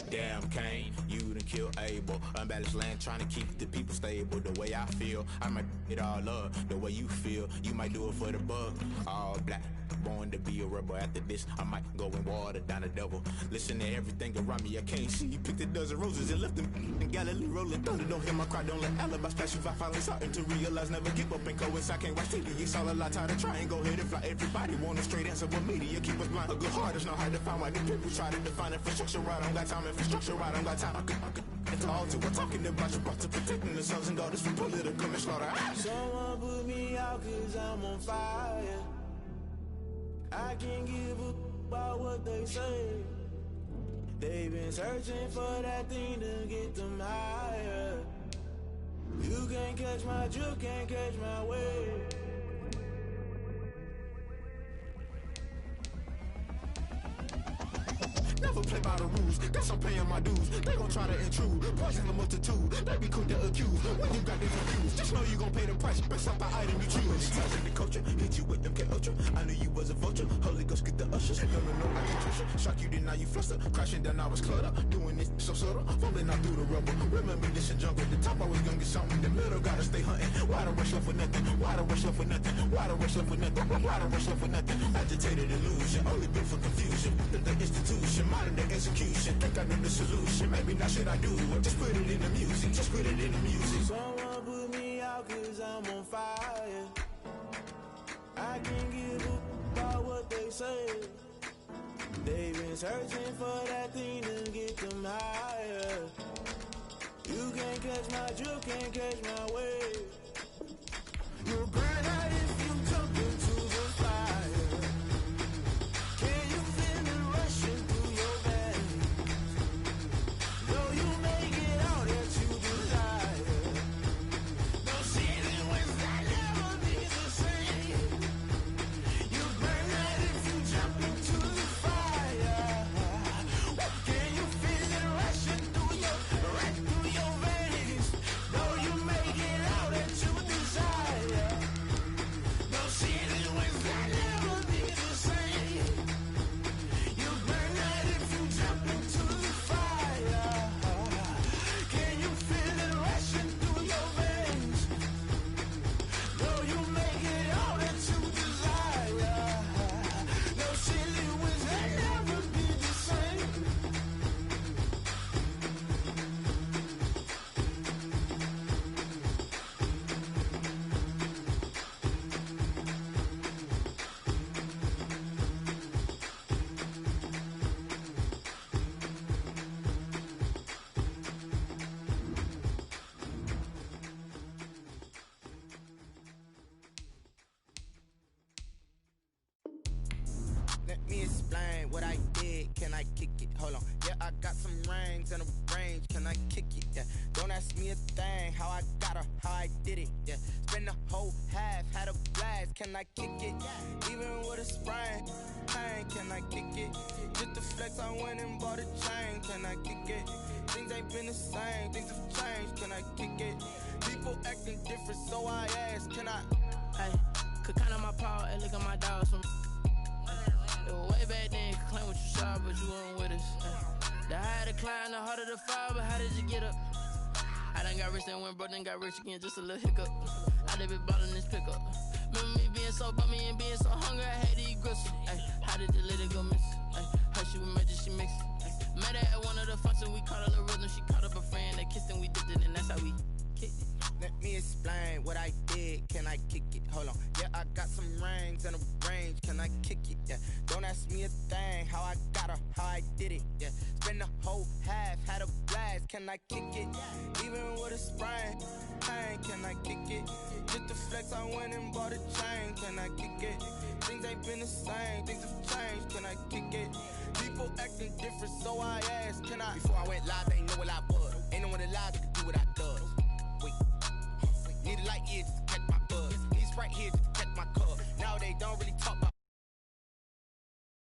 Damn, Kane, you done kill Abel. Unbalanced land, trying to keep the people stable. The way I feel, I might it all up. The way you feel, you might do it for the buck. All black, born to be a rebel. After this, I might go and water down the devil. Listen to everything around me, I can't see. Picked a dozen roses and left them in Galilee rolling thunder. Don't hear my cry, don't let alibis pass you. I finally starting to realize, never give up and coincide. Can't watch TV, it's all a lot. Tired of trying, go ahead and fly. Everybody want a straight answer, but media keep us blind. A good heart is not hard to find. Why the people try to define infrastructure right? I don't got time, infrastructure right, I don't got time. It's all to we're talking about you, brought to protecting the sons and daughters from political manslaughter. Someone put me out cause I'm on fire. I can't give a about what they say. They've been searching for that thing to get them higher. You can't catch my drift, can't catch my wave. Never play by the rules, guess I'm paying my dues. They gon' try to intrude, poison the multitude. They be quick to accuse, when you got them confused. Just know you gon' pay the price, based off the item you choose. Ties in the culture, hit you with them K-Ultra. I knew you was a vulture, Holy Ghost get the ushers. No, I can trust you. Shock you, then now you fluster. Crashing down, I was cluttered. Doing this so subtle, falling out through the rubble. Remember this in jungle, the top I was gonna get something. The middle gotta stay hunting. Why the rush left for nothing? Why the rush left for nothing? Why the rush left for nothing? Why the rush left for nothing? Agitated illusion, only built for confusion. The institution, modern day execution. Think I know the solution. Maybe not should I do it? Just put it in the music. Just put it in the music. Someone put me out cause I'm on fire. I can't give up about what they say. They've been searching for that thing to get them higher. You can't catch my drift, can't catch my wave. You'll burn out if you jump into the fire. Can you feel it rushing through your veins? Though you make it out that you desire. No ceiling wins that never be the same. You burn out if you jump into the fire. Can you feel it rushing through your veins? Though you make it out that you desire. No ceiling wins that never be the same. You burn out if you jump into the fire. Can you feel it rushing through your veins? Though you make it all that you desire. No silly wins that never be the same. Let me explain what I did. Can I kick it? Hold on. Yeah, I got some rings and a range. Can I kick it? Yeah. Don't ask me a thing. How I got her, how I did it. Yeah. Spend the whole half, had a blast. Can I kick it? Even with a sprain. Pain, can I kick it? Just the flex, I went and bought a chain. Can I kick it? Things ain't been the same. Things have changed. Can I kick it? People acting different, so I ask. Can I? Hey, could count on my power and look at my dogs from. It was way back then, could claim what you saw, but you weren't with us. The higher the climb, the harder the fall, but how did you get up? I done got rich, then went broke, then got rich again, just a little hiccup. I done been ballin' this pickup. Remember me being so bummy and being so hungry, I had to eat gristle. Ay, how did you let it go miss? Ay, how she was magic, she mixed. Met her at one of the functions, we caught a little rhythm, she caught up a friend, they kissed and we dipped it, and that's how we kicked it. Let me explain what I did. Can I kick it? Hold on. Yeah, I got some rings and a range. Can I kick it? Yeah. Don't ask me a thing. How I got her, how I did it. Yeah. Spend the whole half, had a blast. Can I kick it? Even with a sprain. Pain, can I kick it? Just the flex, I went and bought a chain. Can I kick it? Things ain't been the same. Things have changed. Can I kick it? People acting different, so I asked. Can I? Before I went live, they ain't know what I was. Ain't no one alive that could do what I does. Wait. Need a light year just to catch my buzz. Need Sprite here just to catch my cup. Now they don't really talk